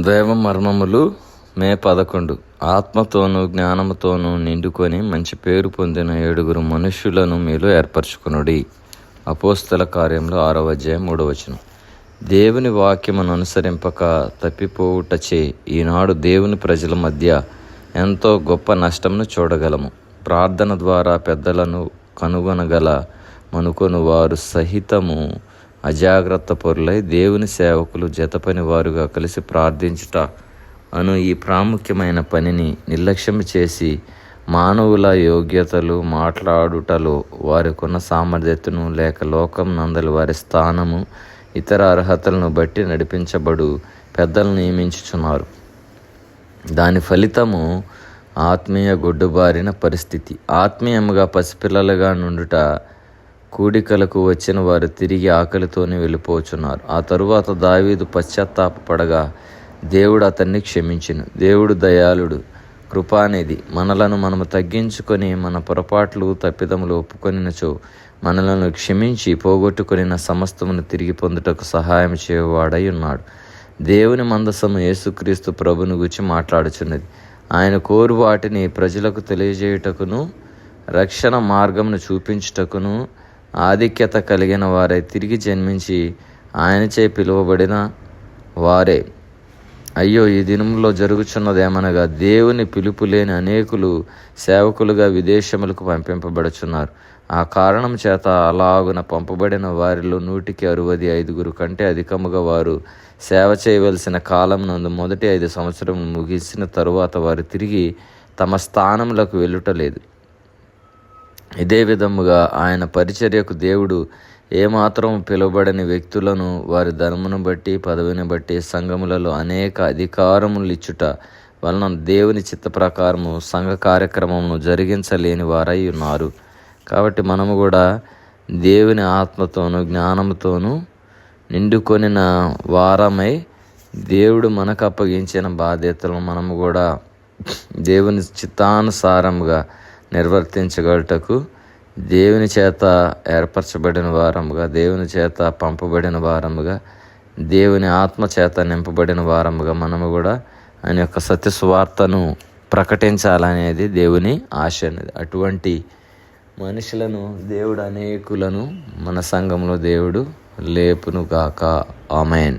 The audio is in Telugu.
దైవ మర్మములు మే 11. ఆత్మతోనూ జ్ఞానముతోనూ నిండుకొని మంచి పేరు పొందిన 7 మనుష్యులను మీలో ఏర్పరచుకొనుడి. అపోస్తల కార్యములు 6వ అధ్యాయం 3వ వచనం. దేవుని వాక్యమును అనుసరింపక తప్పిపోవుటచే ఈనాడు దేవుని ప్రజల మధ్య ఎంతో గొప్ప నష్టమును చూడగలము. ప్రార్థన ద్వారా పెద్దలను కనుగొనగల మనుకొని వారు సహితము అజాగ్రత్త పరులై దేవుని సేవకులు జతపని వారుగా కలిసి ప్రార్థించుట అను ఈ ప్రాముఖ్యమైన పనిని నిర్లక్ష్యం చేసి మానవుల యోగ్యతలు మాట్లాడుటలో వారికున్న సామర్థ్యతను లేక లోకం నందలి వారి స్థానము ఇతర అర్హతలను బట్టి నడిపించబడు పెద్దలను నియమించుచున్నారు. దాని ఫలితము ఆత్మీయ గొడ్డుబారిన పరిస్థితి. ఆత్మీయముగా పసిపిల్లలుగా నుండుట కూడికలకు వచ్చిన వారు తిరిగి ఆకలితోనే వెళ్ళిపోచున్నారు. ఆ తరువాత దావీదు పశ్చాత్తాపపడగా దేవుడు అతన్ని క్షమించెను. దేవుడు దయాళుడు, కృపానిధి. మనలను మనము తగ్గించుకొని మన పొరపాట్లు తప్పిదములు ఒప్పుకొనినచో మనలను క్షమించి పోగొట్టుకొనిన సమస్తమును తిరిగి పొందుటకు సహాయం చేయవాడై ఉన్నాడు. దేవుని మందసము యేసుక్రీస్తు ప్రభుని గురించి మాట్లాడుచున్నది. ఆయన కోరు వాటిని ప్రజలకు తెలియజేయుటకును రక్షణ మార్గమును చూపించుటకును ఆధిక్యత కలిగిన వారై తిరిగి జన్మించి ఆయనచే పిలువబడిన వారే. అయ్యో, ఈ దినంలో జరుగుచున్నదేమనగా దేవుని పిలుపు లేని అనేకులు సేవకులుగా విదేశములకు పంపింపబడుచున్నారు. ఆ కారణం చేత అలాగున పంపబడిన వారిలో 165 కంటే అధికముగా వారు సేవ చేయవలసిన కాలం నందు మొదటి 5 సంవత్సరం ముగిసిన తరువాత వారు తిరిగి తమ స్థానములకు వెళ్ళుటలేదు. ఇదే విధముగా ఆయన పరిచర్యకు దేవుడు ఏమాత్రం పిలువబడని వ్యక్తులను వారి ధర్మమును బట్టి పదవిని బట్టి సంఘములలో అనేక అధికారములు ఇచ్చుట వలన దేవుని చిత్త ప్రకారము సంఘ కార్యక్రమమును జరిగించలేని వారై ఉన్నారు. కాబట్టి మనము కూడా దేవుని ఆత్మతోనూ జ్ఞానముతోనూ నిండుకొనిన వారమై దేవుడు మనకు అప్పగించిన బాధ్యతలను మనము కూడా దేవుని చిత్తానుసారముగా నిర్వర్తించగలటకు దేవుని చేత ఏర్పరచబడిన వారముగా, దేవుని చేత పంపబడిన వారముగా, దేవుని ఆత్మ చేత నింపబడిన వారముగా మనము కూడా ఆయన యొక్క సత్య సువార్తను ప్రకటించాలనేది దేవుని ఆశ అనేది. అటువంటి మనుషులను దేవుడు అనేకులను మన సంఘంలో దేవుడు లేపును గాక. ఆమేన్.